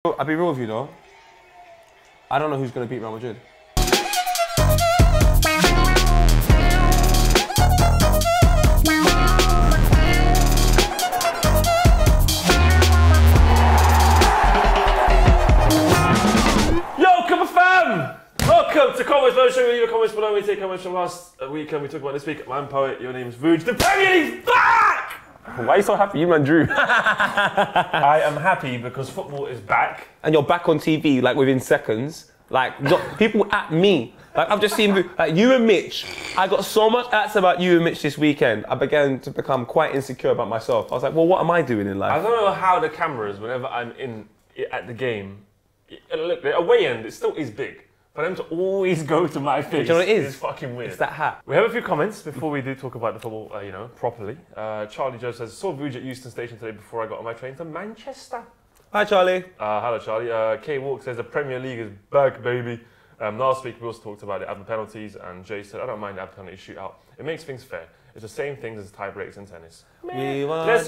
I'll be real with you though. I don't know who's going to beat Real Madrid. Yo, come on fam! Welcome to Comments Below. Show me your comments below. We take comments from last week and we talk about this week. I'm Poet, your name's Vuj. The Premier League's back! Why are you so happy? You man drew. I am happy because football is back. And you're back on TV like within seconds. Like people at me. Like I've just seen like you and Mitch. I got so much ads about you and Mitch this weekend. I began to become quite insecure about myself. I was like, well, what am I doing in life? I don't know how the cameras, whenever I'm at the game, look, the away end, it still is big. For them to always go to my face, you know what it is? It's fucking weird. It's that hat. We have a few comments before we do talk about the football, properly. Charlie Joe says, saw Vuj at Euston Station today before I got on my train to Manchester. Hi, Charlie. Hello, Charlie. Kay Walk says the Premier League is back, baby. Last week we also talked about the admin penalties, and Jay said, I don't mind the admin penalty shootout. It makes things fair. It's the same things as tie breaks in tennis. Let's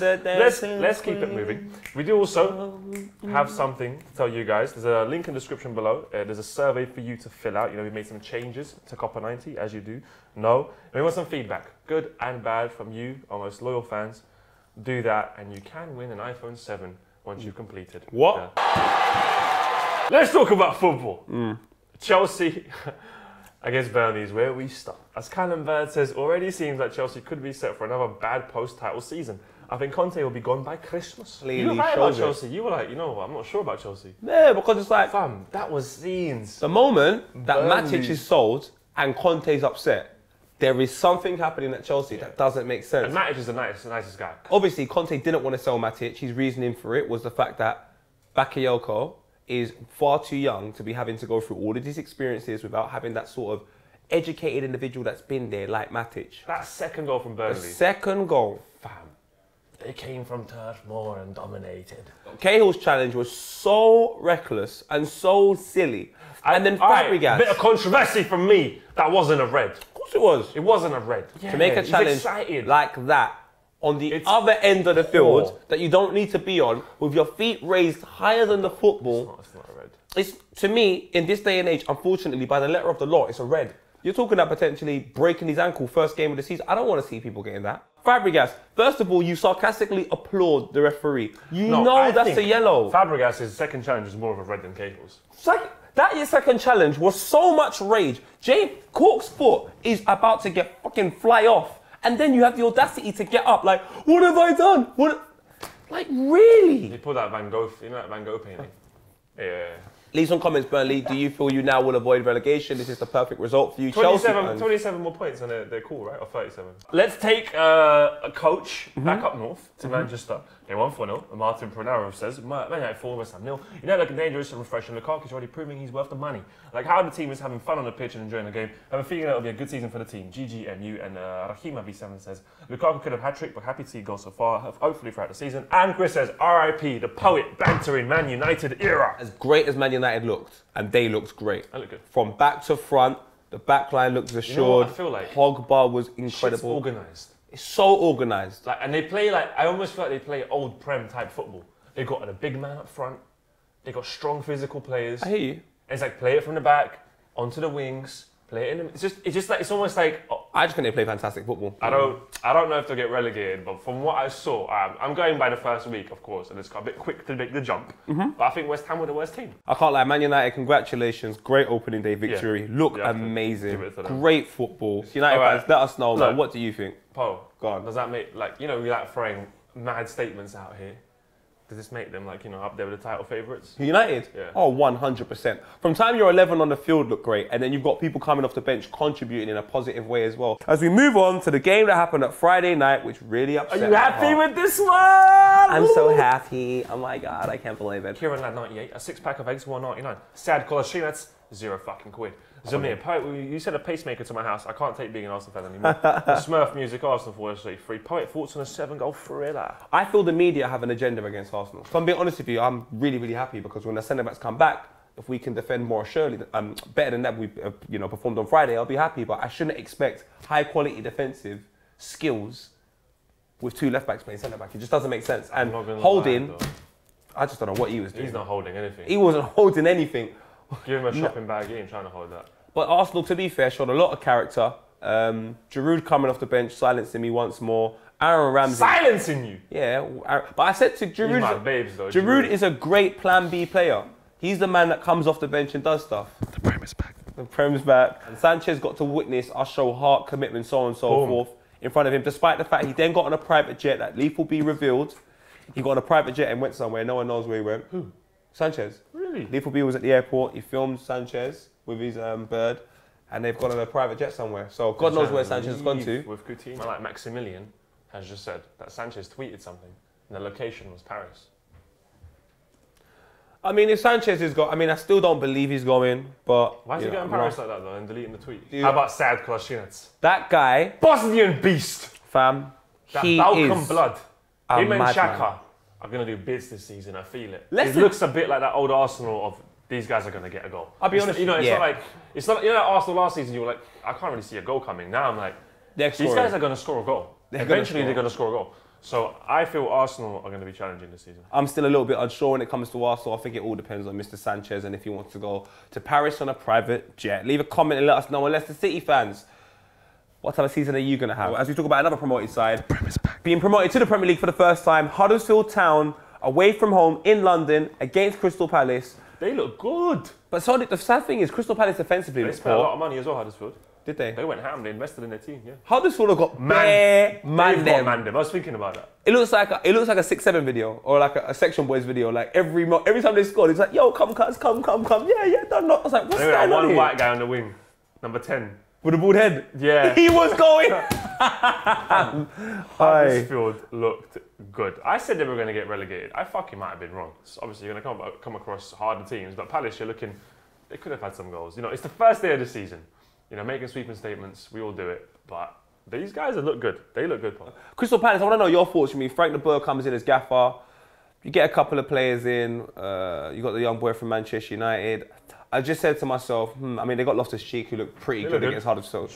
keep it moving. We do also have something to tell you guys. There's a link in the description below. There's a survey for you to fill out. You know, we made some changes to Copper 90, as you do know. And we want some feedback, good and bad, from you, our most loyal fans. Do that, and you can win an iPhone 7 once you've completed. What? Let's talk about football. Chelsea against Burnley is where we start. As Callum Bird says, already seems like Chelsea could be set for another bad post-title season. I think Conte will be gone by Christmas. You were right about Chelsea. You were like, you know what, I'm not sure about Chelsea. Yeah, because it's like... Fam, that was scenes. The moment that Matic is sold and Conte's upset, there is something happening at Chelsea that doesn't make sense. And Matic is the nicest guy. Obviously, Conte didn't want to sell Matic. His reasoning for it was the fact that Bakayoko is far too young to be having to go through all of these experiences without having that sort of educated individual that's been there, like Matic. That second goal from Burnley. The second goal. Fam, they came from Turf Moor and dominated. Cahill's challenge was so reckless and so silly. And then Fabregas. Bit of controversy from me. That wasn't a red. Of course it was. It wasn't a red. Yeah, to make a challenge like that on the other end of the field that you don't need to be on, with your feet raised higher than the football. It's not a red. It's, to me, in this day and age, unfortunately, by the letter of the law, it's a red. You're talking about potentially breaking his ankle first game of the season. I don't want to see people getting that. Fabregas, first of all, you sarcastically applaud the referee. You know that's a yellow. Fabregas' second challenge was more of a red than Cahill's. It's like, that second challenge was so much rage. Jay Cork's foot is about to get fucking fly off. And then you have the audacity to get up, like, what have I done? Like, really? He pulled that Van Gogh, you know that Van Gogh painting? Yeah. Leave some comments, Burnley. Do you feel you now will avoid relegation? This is the perfect result for you, 27 more points and they're cool, right? Or 37. Let's take a coach back up north to Manchester. They won 4-0. Martin Pranaro says, Man United 4, West Ham 0. You know, looking dangerous and refreshing. Lukaku's already proving he's worth the money. Like how the team is having fun on the pitch and enjoying the game. I have a feeling it'll be a good season for the team. GGMU. And Rahima V7 says, Lukaku could have hat-trick, but happy to see goals so far, hopefully throughout the season. And Chris says, RIP, the poet bantering Man United era. As great as Man United looked, and they looked great. They look good. From back to front, the back line looked assured. You know what I feel like? Pogba was incredible. It's organised. It's so organised. Like, and they play like, I almost feel like they play old Prem type football. They got a big man up front. They got strong physical players. I hear you. And it's like play it from the back, onto the wings, play it in. It's just like, it's almost like. I just think they play fantastic football. I don't know if they'll get relegated, but from what I saw, I'm going by the first week, of course, and it's got a bit quick to make the jump. But I think West Ham were the worst team. I can't lie, Man United, congratulations. Great opening day victory. Look amazing. Great football. United fans, let us know, man. What do you think? Paul, go on. Does that make, like, you know, we like throwing mad statements out here. Does this make them, like, you know, up there with the title favourites? United? Yeah. Oh, 100%. From time you're 11 on the field look great, and then you've got people coming off the bench contributing in a positive way as well. As we move on to the game that happened at Friday night, which really upset me. Are you happy with this one? I'm so happy. Oh my God, I can't believe it. Kieran Lad 98, a 6-pack of eggs, 1.99. Sad Kolasinac, £0 fucking quid. Zamir, Poet, you said a pacemaker to my house. I can't take being an Arsenal fan anymore. Smurf Music, Arsenal for free. Poet, thoughts on a 7-goal thriller? I feel the media have an agenda against Arsenal. If I'm being honest with you, I'm really, really happy because when the centre-backs come back, if we can defend more surely, better than that we performed on Friday, I'll be happy. But I shouldn't expect high-quality defensive skills with two left-backs playing centre-back. It just doesn't make sense. And Holding I just don't know what he was doing. He's not holding anything. He wasn't holding anything. Give him a shopping bag, he ain't trying to hold that. But Arsenal, to be fair, showed a lot of character. Giroud coming off the bench, silencing me once more. Aaron Ramsey. Silencing you? Yeah, but I said to Giroud, He's my babes, though, Giroud is a great plan B player. He's the man that comes off the bench and does stuff. The Prem is back. The Prem's back. And Sanchez got to witness us show heart, commitment, so on and so forth in front of him, despite the fact he then got on a private jet that Leaf will be revealed. He got on a private jet and went somewhere. No one knows where he went. Who? Sanchez. Really? Leaf was at the airport. He filmed Sanchez with his bird. And they've gone on a private jet somewhere. So God knows where Sanchez has gone to. With Coutinho. Like Maximilian has just said that Sanchez tweeted something and the location was Paris. I mean, if Sanchez is going, I mean, I still don't believe he's going, but... Why is he going Paris like that, though, and deleting the tweet? Yeah. How about Sad Kolasinac? That guy... Bosnian beast! Fam, That he Balkan is blood. Him and madman. Xhaka are going to do bits this season, I feel it. Listen. It looks a bit like that old Arsenal of, these guys are going to get a goal. I'll be honest, You know, it's yeah. not like, it's not, you know, Arsenal last season, you were like, I can't really see a goal coming. Now I'm like, these guys are going to score a goal. Eventually they're going to score a goal. So I feel Arsenal are going to be challenging this season. I'm still a little bit unsure when it comes to Arsenal. I think it all depends on Mr. Sanchez and if he wants to go to Paris on a private jet. Leave a comment and let us know. And Leicester City fans, what type of season are you going to have? As we talk about another promoted side, being promoted to the Premier League for the first time, Huddersfield Town, away from home in London against Crystal Palace. They look good. But so the sad thing is, Crystal Palace defensively They looks spent a lot poor. of money as well, Huddersfield. Did they? They went ham. They invested in their team, yeah. Huddersfield have got bare man them. I was thinking about that. It looks like a 6-7 video or like a Section Boys video. Like every time they scored, it's like, yo, come, cuz, come. Yeah, don't know. I was like, what's They got going on one here? white guy on the wing, number 10. With a bald head. Yeah. He was going. Huddersfield looked good. I said they were going to get relegated. I fucking might have been wrong. So obviously, you're going to come across harder teams, but Palace, you're looking, they could have had some goals. You know, it's the first day of the season. You know, making sweeping statements, we all do it, but these guys look good. They look good, Paul. Crystal Palace, I want to know your thoughts. Frank de Boer comes in as gaffer. You get a couple of players in. You got the young boy from Manchester United. I just said to myself, I mean, they got Loftus-Cheek, who looked pretty good against Huddersfield.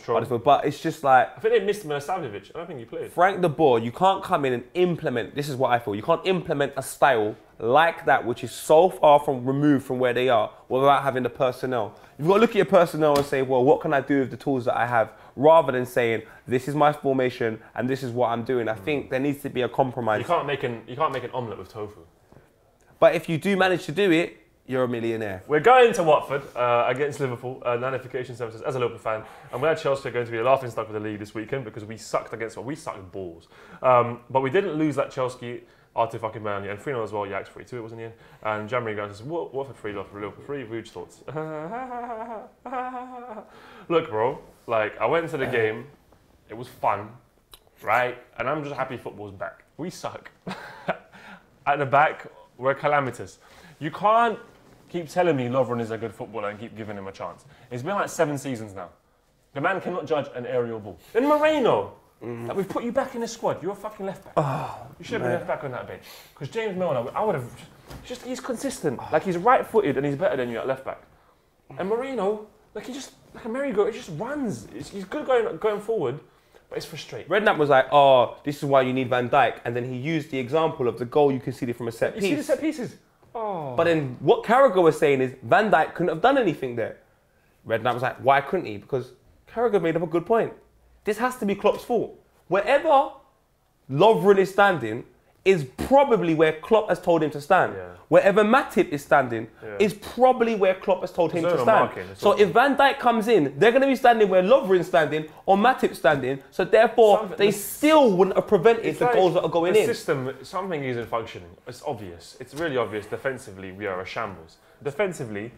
But it's just like... I think they missed Milosevic. I don't think he played. Frank de Boer, you can't come in and implement... This is what I feel. You can't implement a style like that, which is so far removed from where they are, without having the personnel. You've got to look at your personnel and say, well, what can I do with the tools that I have? Rather than saying, this is my formation and this is what I'm doing. I think there needs to be a compromise. You can't make an omelette with tofu. But if you do manage to do it, you're a millionaire. We're going to Watford against Liverpool, notification services as a local fan. And we had Chelsea are going to be a laughing stock with the league this weekend because we sucked we sucked balls. But we didn't lose that Chelsea after fucking Burnley. And 3-0 as well, Ajax 3-2 it was in the end. And Jamie goes, Watford 3, Liverpool 3, huge thoughts. Look, bro, like I went to the game, it was fun, right? And I'm just happy football's back. We suck. At the back, we're calamitous. You can't keep telling me Lovren is a good footballer and keep giving him a chance. It's been like 7 seasons now. The man cannot judge an aerial ball. Then Moreno, like we've put you back in the squad. You're a fucking left back. You should have been left back on that bench. Because James Milner, I would have. He's consistent. Like he's right-footed and he's better than you at left back. And Moreno, like he just like a merry-go. He just runs. He's good going forward, but it's frustrating. Redknapp was like, oh, this is why you need Van Dijk, and then he used the example of the goal you conceded from a set piece. You see the set pieces. Oh. But then what Carragher was saying is Van Dijk couldn't have done anything there. Redknapp was like, why couldn't he? Because Carragher made up a good point. This has to be Klopp's fault. Wherever Lovren is standing is probably where Klopp has told him to stand. Yeah. Wherever Matip is standing is probably where Klopp has told him to stand. So if Van Dijk comes in, they're going to be standing where Lovren's standing or Matip's standing. So therefore, they still wouldn't have prevented the goals that are going in. The system, something isn't functioning. It's obvious. It's really obvious. Defensively, we are a shambles. Defensively,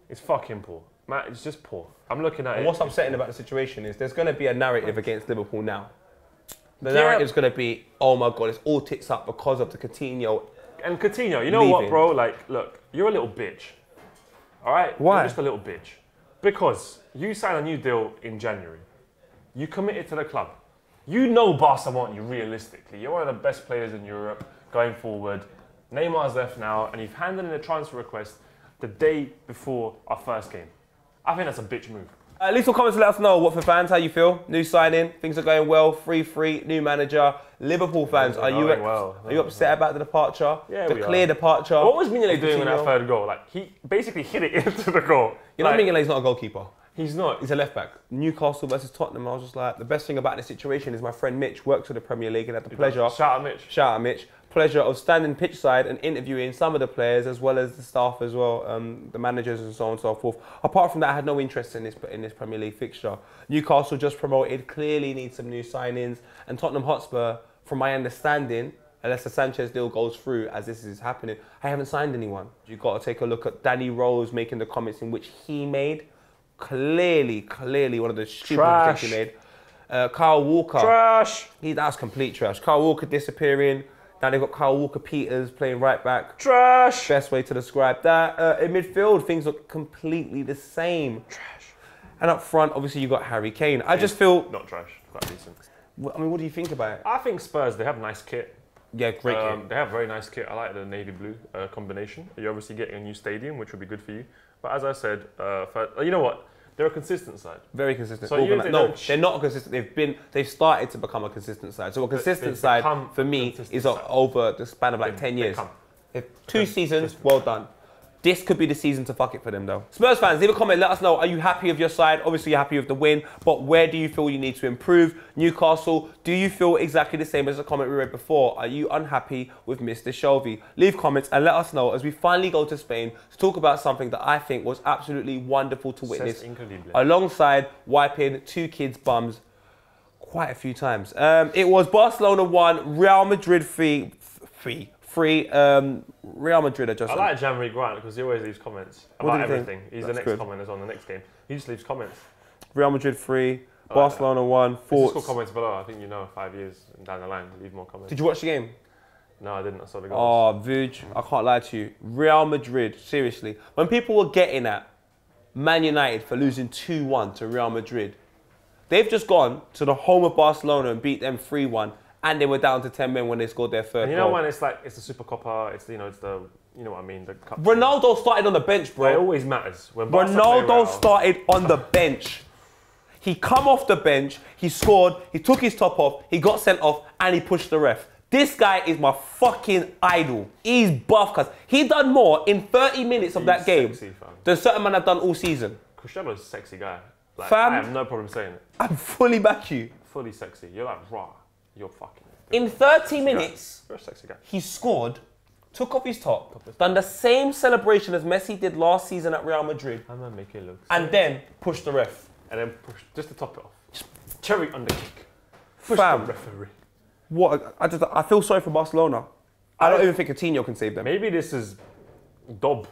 it's fucking poor. Matt, it's just poor. I'm looking at it. What's upsetting about the situation is there's going to be a narrative against Liverpool now. The narrative's going to be, oh my God, it's all tits up because of the Coutinho. And Coutinho, you know what, bro? Like, look, you're a little bitch. All right? Why? You're just a little bitch. Because you signed a new deal in January. You committed to the club. You know Barca want you realistically. You're one of the best players in Europe going forward. Neymar's left now, and you've handed in a transfer request the day before our first game. I think that's a bitch move. Leave some comments to let us know what for fans, how you feel. New signing, things are going well, 3-3, new manager. Liverpool fans, are you upset about the departure? Yeah, the clear departure. What was Mignolet doing on that third goal? Like, he basically hit it into the goal. You know, Mignolet's not a goalkeeper. He's not. He's a left back. Newcastle versus Tottenham. I was just like, the best thing about this situation is my friend Mitch works for the Premier League and had the pleasure. Shout out Mitch. Shout out Mitch. Pleasure of standing pitch side and interviewing some of the players as well as the staff as well, the managers and so on and so forth. Apart from that, I had no interest in this Premier League fixture. Newcastle just promoted, clearly needs some new signings, and Tottenham Hotspur, from my understanding, unless the Sanchez deal goes through as this is happening, I haven't signed anyone. You've got to take a look at Danny Rose making the comments in which he made. Clearly one of the stupid mistakes he made. Kyle Walker. Trash. That's complete trash. Kyle Walker disappearing. Now they've got Kyle Walker-Peters playing right back. Trash. Best way to describe that. In midfield, things look completely the same. Trash. And up front, obviously, you've got Harry Kane. I just feel... Not trash. Quite decent. I mean, what do you think about it? I think Spurs, they have nice kit. Yeah, great kit. They have very nice kit. I like the navy blue combination. You're obviously getting a new stadium, which would be good for you. But as I said, you know what? They're a consistent side. Very consistent. So no, they're not consistent. They've started to become a consistent side. So a consistent side for me is over the span of like 10 years. 2 seasons, well done. This could be the season to fuck it for them though. Spurs fans, leave a comment, let us know. Are you happy with your side? Obviously you're happy with the win, but where do you feel you need to improve? Newcastle, do you feel exactly the same as the comment we read before? Are you unhappy with Mr. Shelby? Leave comments and let us know as we finally go to Spain to talk about something that I think was absolutely wonderful to witness. Alongside wiping 2 kids' bums quite a few times. It was Barcelona 1, Real Madrid 3. Real Madrid are just... I like Jean-Marie Grant because he always leaves comments about everything. He's the next commenters on the next game. He just leaves comments. Real Madrid 3, Barcelona 1, 4. Just comments below. I think 5 years down the line, leave more comments. Did you watch the game? No, I didn't. I saw the goals. Oh, Vuj, I can't lie to you. Real Madrid, seriously. When people were getting at Man United for losing 2-1 to Real Madrid, they've just gone to the home of Barcelona and beat them 3-1. And they were down to 10 men when they scored their third goal. When it's like, it's the Super Copa, it's the, it's the, you know what I mean, the cup. Ronaldo started on the bench, bro. It always matters. When Ronaldo started on the bench. He come off the bench, he scored, he took his top off, he got sent off, and he pushed the ref. This guy is my fucking idol. He's buff, cuz he done more in 30 minutes of that game than certain men have done all season. Cristiano's a sexy guy. Like, Fam, I have no problem saying it. I'm fully back you. Fully sexy. You're like, raw. You're fucking... In 30 minutes, you're a sexy guy. He scored, took off his top, done the same celebration as Messi did last season at Real Madrid, I'm gonna make it look and then pushed the ref. And then push, just to top it off. Cherry under kick. Push the referee. What? I feel sorry for Barcelona. I don't even think Coutinho can save them. Maybe this is Dob.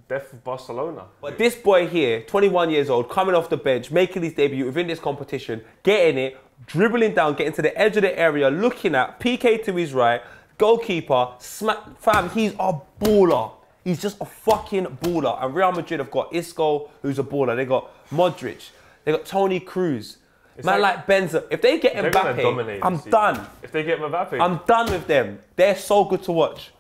Death of Barcelona. But this boy here, 21 years old, coming off the bench, making his debut within this competition, getting it, dribbling down, getting to the edge of the area, looking at PK to his right, goalkeeper, smack, fam, he's a baller. He's just a fucking baller. And Real Madrid have got Isco, who's a baller. They got Modric. They got Toni Kroos. Man like Benzema. If they get Mbappe, I'm done. If they get Mbappe, I'm done with them. They're so good to watch.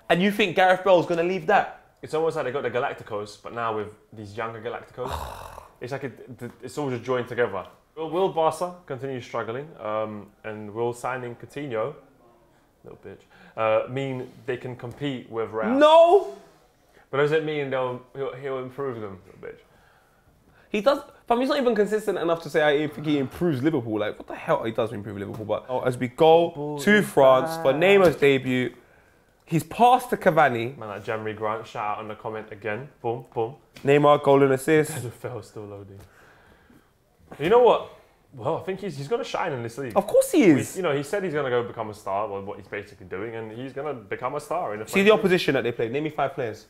And you think Gareth Bale's going to leave that? It's almost like they got the Galacticos, but now with these younger Galacticos, it's like it's all just joined together. Will Barca continue struggling, and will signing Coutinho, little bitch, mean they can compete with Real? No! But does it mean he'll improve them, little bitch? He does. But he's not even consistent enough to say I think he improves Liverpool. Like, what the hell? He does improve Liverpool. But as we go to France for Neymar's debut, he's passed to Cavani. Man, like Jean-Marie Grant, shout out on the comment again. Boom, boom. Neymar, goal and assist. NFL still loading. You know what? Well, I think he's going to shine in this league. Of course he is. He said he's going to go become a star, well, what he's basically doing, and he's going to become a star. In the See the opposition that they played. Name me 5 players.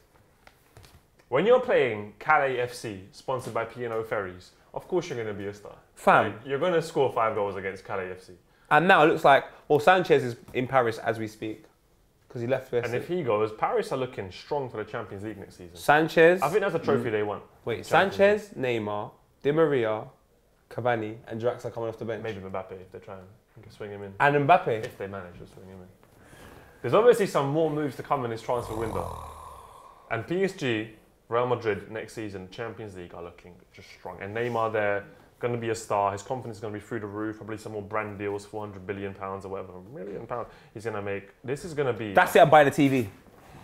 When you're playing Calais FC, sponsored by P&O Ferries, of course you're going to be a star. Fam. Like, you're going to score 5 goals against Calais FC. And now it looks like, well, Sanchez is in Paris as we speak. Because he left first. And if he goes, Paris are looking strong for the Champions League next season. Sanchez. I think that's a trophy they want. Wait, Sanchez, Neymar, Di Maria, Cavani, and Draxler coming off the bench. Maybe Mbappe if they try and swing him in. And Mbappe. If they manage to swing him in. There's obviously some more moves to come in this transfer window. And PSG Real Madrid next season, Champions League are looking just strong. And Neymar there, going to be a star. His confidence is going to be through the roof. Probably some more brand deals, £400 billion or whatever, £1 million he's going to make. This is going to be... That's it, I'm buying a TV.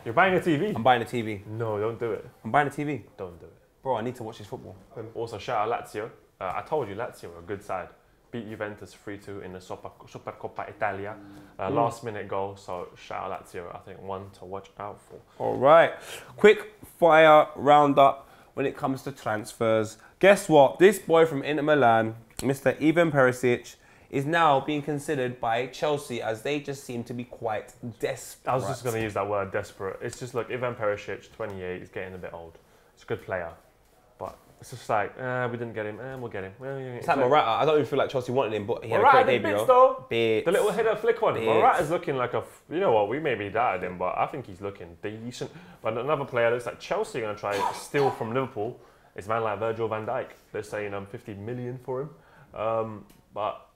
You're buying a TV? I'm buying a TV. No, don't do it. I'm buying a TV. Don't do it. Bro, I need to watch this football. Also, shout out Lazio. I told you, Lazio are a good side. Beat Juventus 3-2 in the Supercoppa Italia. Last minute goal, so shout out Lazio. I think one to watch out for. All right. Quick fire roundup when it comes to transfers. Guess what? This boy from Inter Milan, Mr. Ivan Perisic, is now being considered by Chelsea as they just seem to be quite desperate. I was just going to use that word, desperate. It's just, look, Ivan Perisic, 28, he's getting a bit old. He's a good player. But it's just like, we didn't get him, we'll get him. It's like Morata. I don't even feel like Chelsea wanted him, but he had a great debut. Bits, though. Bits. The little header flick one. Morata's looking like a... You know what, we maybe doubted him, but I think he's looking decent. But another player looks like Chelsea are going to try to steal from Liverpool. It's a man like Virgil van Dijk. They're saying 50 million for him. But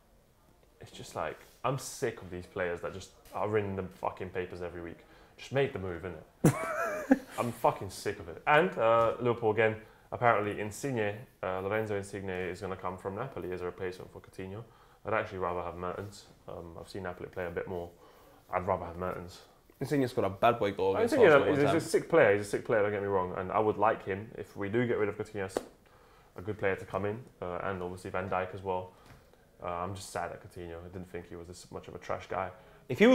it's just like, I'm sick of these players that just are in the fucking papers every week. Just make the move, innit? I'm fucking sick of it. And Liverpool again, apparently Insigne, Lorenzo Insigne is going to come from Napoli as a replacement for Coutinho. I'd actually rather have Mertens. I've seen Napoli play a bit more. I'd rather have Mertens. Insigne's got a bad boy goal. He's a sick player. He's a sick player, don't get me wrong. And I would like him, if we do get rid of Coutinho, a good player to come in. And obviously Van Dijk as well. I'm just sad at Coutinho. I didn't think he was this much of a trash guy. If he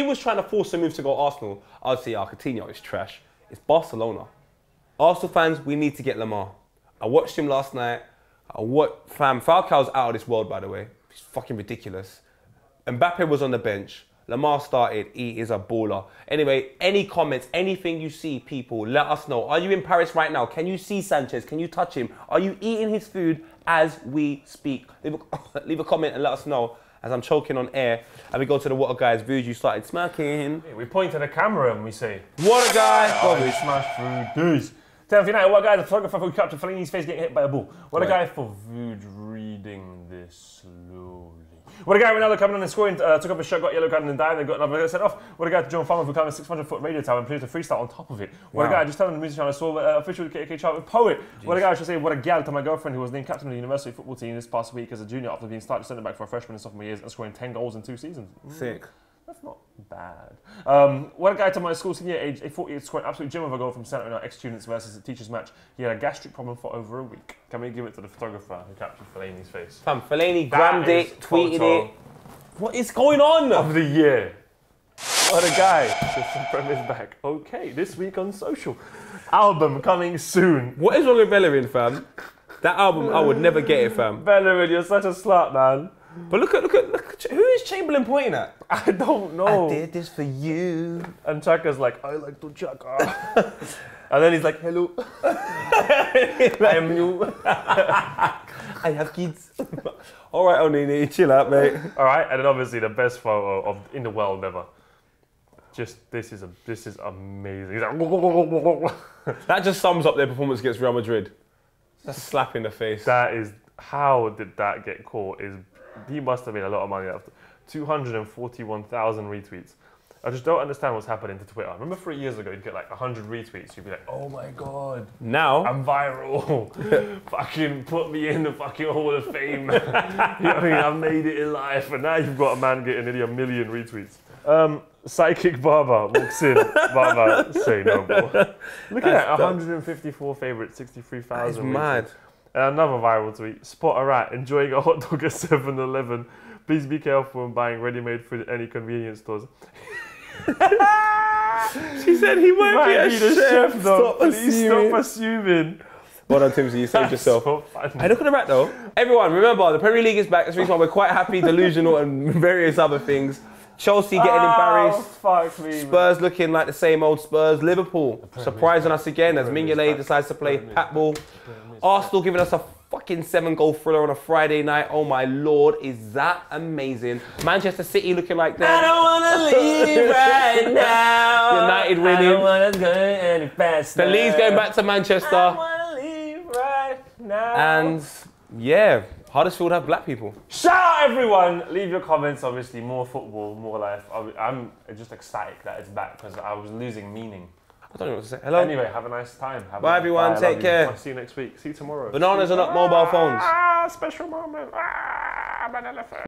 was trying to force a move to go Arsenal, I'd say Coutinho is trash. It's Barcelona. Arsenal fans, we need to get Lamar. I watched him last night. Falcao's out of this world, by the way. He's fucking ridiculous. Mbappe was on the bench. Lamar started. He is a baller. Anyway, any comments, anything you see, people, let us know. Are you in Paris right now? Can you see Sanchez? Can you touch him? Are you eating his food as we speak? Leave a comment and let us know as I'm choking on air. And we go to the What a Guy's views. You started smacking. We point to the camera and we say, What a guy! Oh, we smashed through these. 10th United, what a guy, the photographer who captured Fellini's face getting hit by a ball. What a guy for Vude reading this slowly. What a guy, Ronaldo coming on and scoring, took off his shirt, got yellow card and then dived and got another set off. What a guy to John Farmer who climbed a 600-foot radio tower and played a freestyle on top of it. What a guy, just telling the musician I saw official KK chart with Poet. Jeez. What a guy, I should say, what a gal to my girlfriend who was named captain of the university football team this past week as a junior after being started centre back for a freshman and sophomore years and scoring 10 goals in 2 seasons. Sick. That's not bad. What a guy to my school senior age, a 48 scored an absolute gem of a goal from centre in our ex-students versus a teacher's match. He had a gastric problem for over a week. Can we give it to the photographer who captured Fellaini's face? Fam, Fellaini grammed it, tweeted it. What is going on? Of the year. What a guy. Just from his back. Okay, this week on social. Album coming soon. What is wrong with Bellerin, fam? That album, I would never get it, fam. Bellerin, you're such a slut, man. But look at who is Chamberlain pointing at? I don't know. I did this for you. And Chaka's like, I like to Chaka. And then he's like, hello. I am you. I have kids. All right, Onini, chill out, mate. All right, and then obviously the best photo in the world ever. Just this is amazing. He's like, that just sums up their performance against Real Madrid. Just a slap in the face. That is, how did that get caught? He must have made a lot of money after 241,000 retweets. I just don't understand what's happening to Twitter. Remember 3 years ago, you'd get like 100 retweets. You'd be like, oh my God. Now I'm viral. Fucking put me in the fucking Hall of Fame. You know what I mean? I've made it in life. And now you've got a man getting nearly 1 million retweets. Psychic Barber walks in. Barber, say no more. Look at that, 154 favourites, 63,000 That's retweets. mad. Another viral tweet. Spot a rat enjoying a hot dog at 7-Eleven. Please be careful when buying ready-made food at any convenience stores. She said he might be a chef. Stop assuming. Well done, Timsy. You saved yourself. So hey, look at the rat, though. Everyone, remember, the Premier League is back. That's the reason why we're quite happy, delusional, and various other things. Chelsea getting embarrassed. Fuck me, Spurs looking like the same old Spurs. Liverpool surprising us again as Mignolet decides to play pat ball. Arsenal giving us a fucking 7-goal thriller on a Friday night. Oh my Lord, is that amazing. Manchester City looking like that. I don't want to leave right now. United winning. I don't want to go any faster. The league's going back to Manchester. I want to leave right now. And yeah, Huddersfield have black people. Shout out everyone. Leave your comments, obviously. More football, more life. I'm just ecstatic that it's back because I was losing meaning. I don't know what to say. Hello? Anyway, have a nice time. Bye, everyone. I Take love care. you. I'll see you next week. See you tomorrow. Bananas are not mobile phones. Special moment. I'm an elephant.